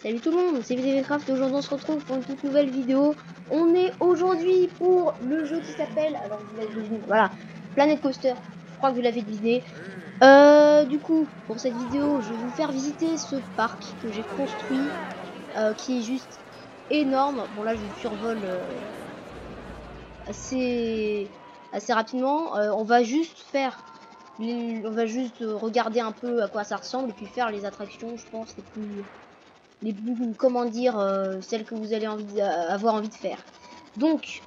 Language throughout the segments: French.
Salut tout le monde, c'est VTVcraft et aujourd'hui on se retrouve pour une toute nouvelle vidéo. On est aujourd'hui pour le jeu qui s'appelle, alors vous l'avez deviné, voilà, Planet Coaster. Je crois que vous l'avez deviné. Du coup, pour cette vidéo, je vais vous faire visiter ce parc que j'ai construit, qui est juste énorme. Bon là je le survole assez rapidement. On va juste regarder un peu à quoi ça ressemble et puis faire les attractions, je pense, les plus comment dire, celles que vous allez avoir envie de faire. Donc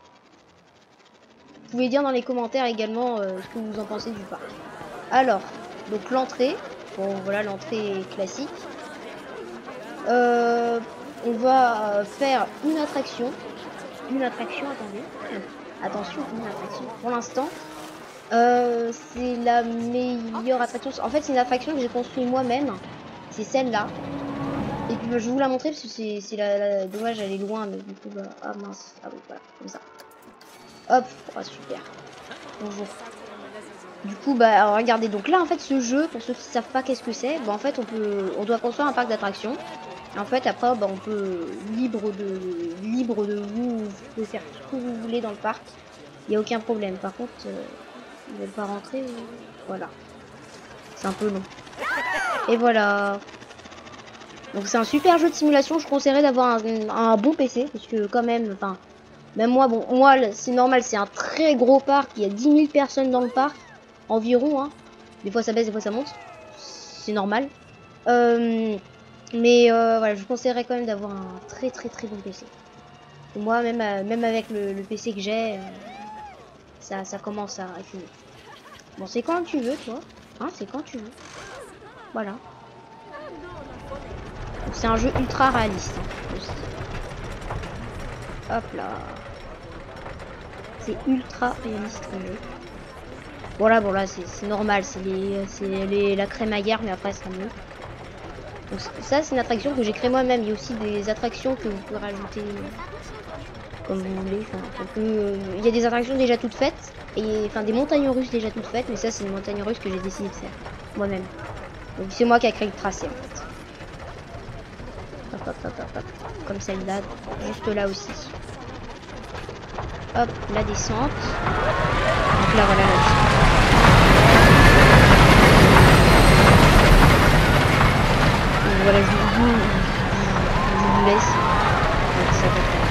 vous pouvez dire dans les commentaires également ce que vous en pensez du parc. Alors donc l'entrée, bon voilà, l'entrée classique. On va faire une attraction, attendez, attention, une attraction pour l'instant. C'est la meilleure attraction, en fait c'est une attraction que j'ai construite moi-même, c'est celle-là. Et puis bah, je vais vous la montrer parce que c'est dommage, elle est loin, mais du coup bah, ah mince, ah oui voilà, comme ça. Hop, oh, super. Bonjour. Du coup bah alors, regardez, donc là en fait ce jeu, pour ceux qui savent pas qu'est-ce que c'est, bah en fait on doit construire un parc d'attractions. Et en fait après bah, on peut libre de vous pouvez faire tout ce que vous voulez dans le parc. Il n'y a aucun problème. Par contre ils veulent pas rentrer, voilà. C'est un peu long. Et voilà. Donc c'est un super jeu de simulation, je conseillerais d'avoir un bon PC, parce que quand même, enfin, même moi, bon, moi c'est normal, c'est un très gros parc, il y a 10 000 personnes dans le parc, environ, hein. Des fois ça baisse, des fois ça monte, c'est normal. Mais voilà, je vous conseillerais quand même d'avoir un très bon PC. Et moi, même avec le PC que j'ai, ça commence à finir. Bon, c'est quand tu veux, toi, hein, c'est quand tu veux. Voilà. C'est un jeu ultra réaliste, hein, aussi. Hop là. C'est ultra réaliste le jeu. Voilà, bon là c'est normal, c'est la crème à guerre, mais après ça mieux. Donc ça c'est une attraction que j'ai créée moi-même. Il y a aussi des attractions que vous pouvez rajouter comme vous voulez. Enfin, il y a des attractions déjà toutes faites, et enfin des montagnes russes déjà toutes faites, mais ça c'est une montagne russe que j'ai décidé de faire moi-même. Donc c'est moi qui a créé le tracé en fait. Hop, hop, hop, hop, hop. Comme celle-là, juste là aussi. Hop, la descente. Donc là voilà la descente. Donc, voilà, je vous laisse. Donc, ça va faire.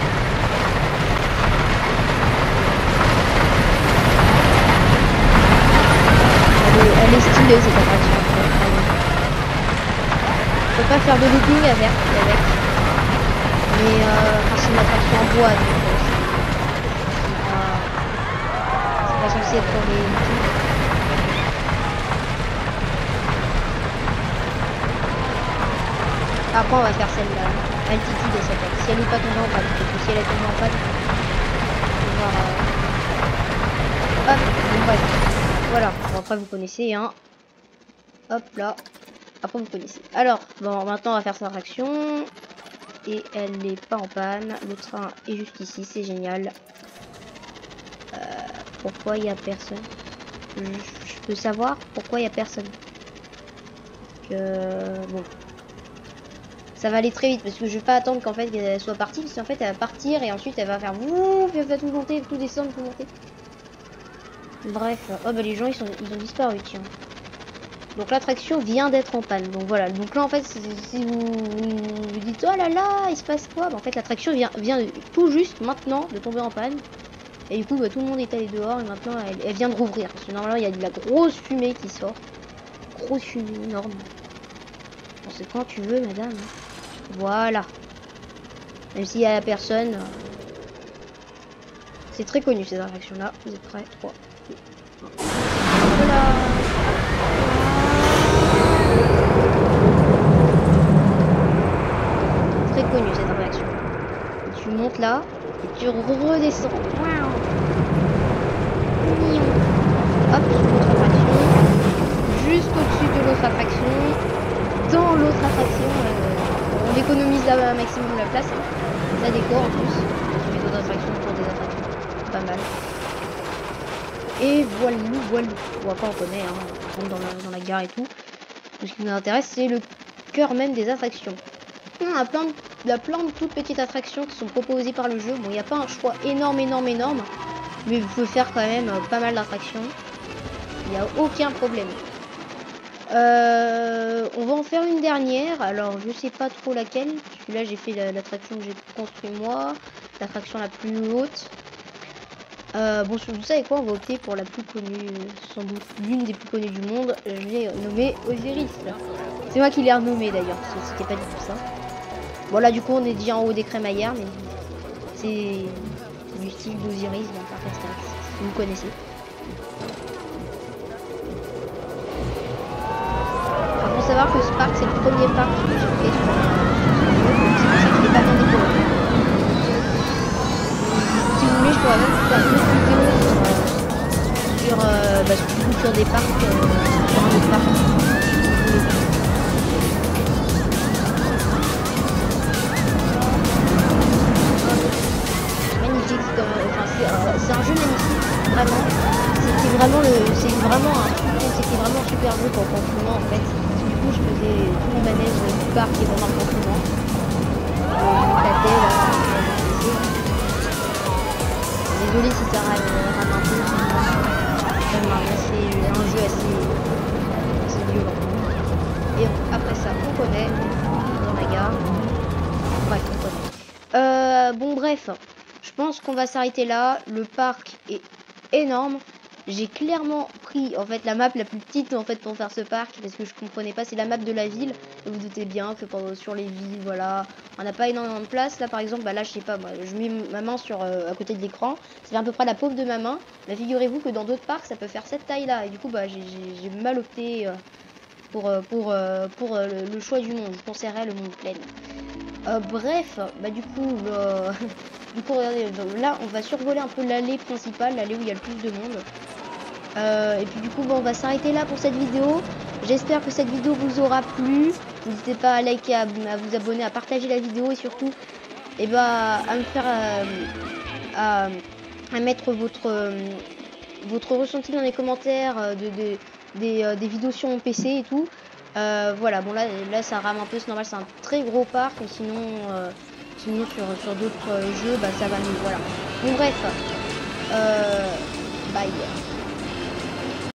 Elle est stylée cette attraction. On peut pas faire de looping avec. Mais c'est une attraction en bois. Donc, c'est pas censé être pour les loopings. Après on va faire celle-là, altitude et s'appelle. Si elle n'est pas tombée en panne, parce que si elle est tombée en panne, on va voir. Hop, bon, bref. Voilà, bon, après vous connaissez, hein. Hop là, après vous connaissez. Alors, bon, maintenant on va faire cette attraction. Et elle n'est pas en panne. Le train est juste ici, c'est génial. Pourquoi il n'y a personne? Je peux savoir pourquoi il n'y a personne. Bon. Ça va aller très vite parce que je vais pas attendre qu'en fait elle soit partie, parce qu'en fait elle va partir et ensuite elle va faire ouf, elle va tout monter, tout descendre, tout monter. Bref, oh bah les gens ils ont disparu, tiens. Donc l'attraction vient d'être en panne. Donc voilà, donc là en fait si vous dites oh là là, il se passe quoi, bah, en fait l'attraction vient tout juste maintenant de tomber en panne. Et du coup bah, tout le monde est allé dehors et maintenant elle vient de rouvrir. Parce que normalement il y a de la grosse fumée qui sort. Grosse fumée énorme. Bon, c'est quand tu veux madame. Voilà. Même s'il y a personne. C'est très connu ces attractions là. Vous êtes prêts? 3, 2, 1. Voilà. Très connu cette attraction. Et tu montes là et tu redescends. Hop, sur l'autre attraction. Juste au-dessus de l'autre attraction. Dans l'autre attraction. On économise un maximum la place. Hein. Ça décore en plus. Sur les autres attractions pour des attractions. Pas mal. Et voilà. Bon, après on connaît, hein. On rentre dans la gare et tout. Tout ce qui nous intéresse, c'est le cœur même des attractions. On a plein de toutes petites attractions qui sont proposées par le jeu. Bon, il n'y a pas un choix énorme, mais vous pouvez faire quand même pas mal d'attractions. Il n'y a aucun problème. On va en faire une dernière. Alors, je sais pas trop laquelle. Parce que là, j'ai fait l'attraction que j'ai construit moi. L'attraction la plus haute. Bon, vous savez quoi, on va opter pour la plus connue, sans doute l'une des plus connues du monde. Je l'ai nommée Osiris. C'est moi qui l'ai renommée d'ailleurs, c'était pas du tout ça. Bon là du coup on est déjà en haut des crémaillères, mais c'est du style d'Osiris, donc par Astérix, si vous connaissez. Alors faut savoir que ce parc c'est le premier parc que j'ai fait sur le jeu, c'est pour ça qu'il n'est pas bien décoré. Si vous voulez je pourrais même faire une autre vidéo sur des parcs, sur un autre parc. C'est un jeu magnifique, vraiment. C'était vraiment un super jeu pour le confinement en fait. Du coup, je faisais tous les manèges du parc et pendant le confinement. Je m'éclatais là. Désolé si ça rame un peu. C'est un jeu assez violent. Et après ça, on connaît dans la gare. Bref, on connaît. Bon, bref. Je pense qu'on va s'arrêter là. Le parc est énorme. J'ai clairement pris en fait la map la plus petite en fait pour faire ce parc parce que je comprenais pas. C'est la map de la ville. Et vous doutez bien que sur les villes, voilà, on n'a pas énormément de place. Là par exemple, bah là je sais pas, moi, je mets ma main sur à côté de l'écran. C'est à peu près la paume de ma main. Mais figurez-vous que dans d'autres parcs, ça peut faire cette taille là. Et du coup, bah j'ai mal opté pour le choix du monde. Je conseillerais le monde plein. Bref, bah du coup. Du coup, regardez, là, on va survoler un peu l'allée principale, l'allée où il y a le plus de monde. Et puis du coup, bon, on va s'arrêter là pour cette vidéo. J'espère que cette vidéo vous aura plu. N'hésitez pas à liker, à vous abonner, à partager la vidéo et surtout, à me faire, à mettre votre ressenti dans les commentaires des vidéos sur mon PC et tout. Voilà, bon là ça rame un peu, c'est normal, c'est un très gros parc, mais sinon sur d'autres jeux, bah ça va mieux, voilà. Bon bref, bye.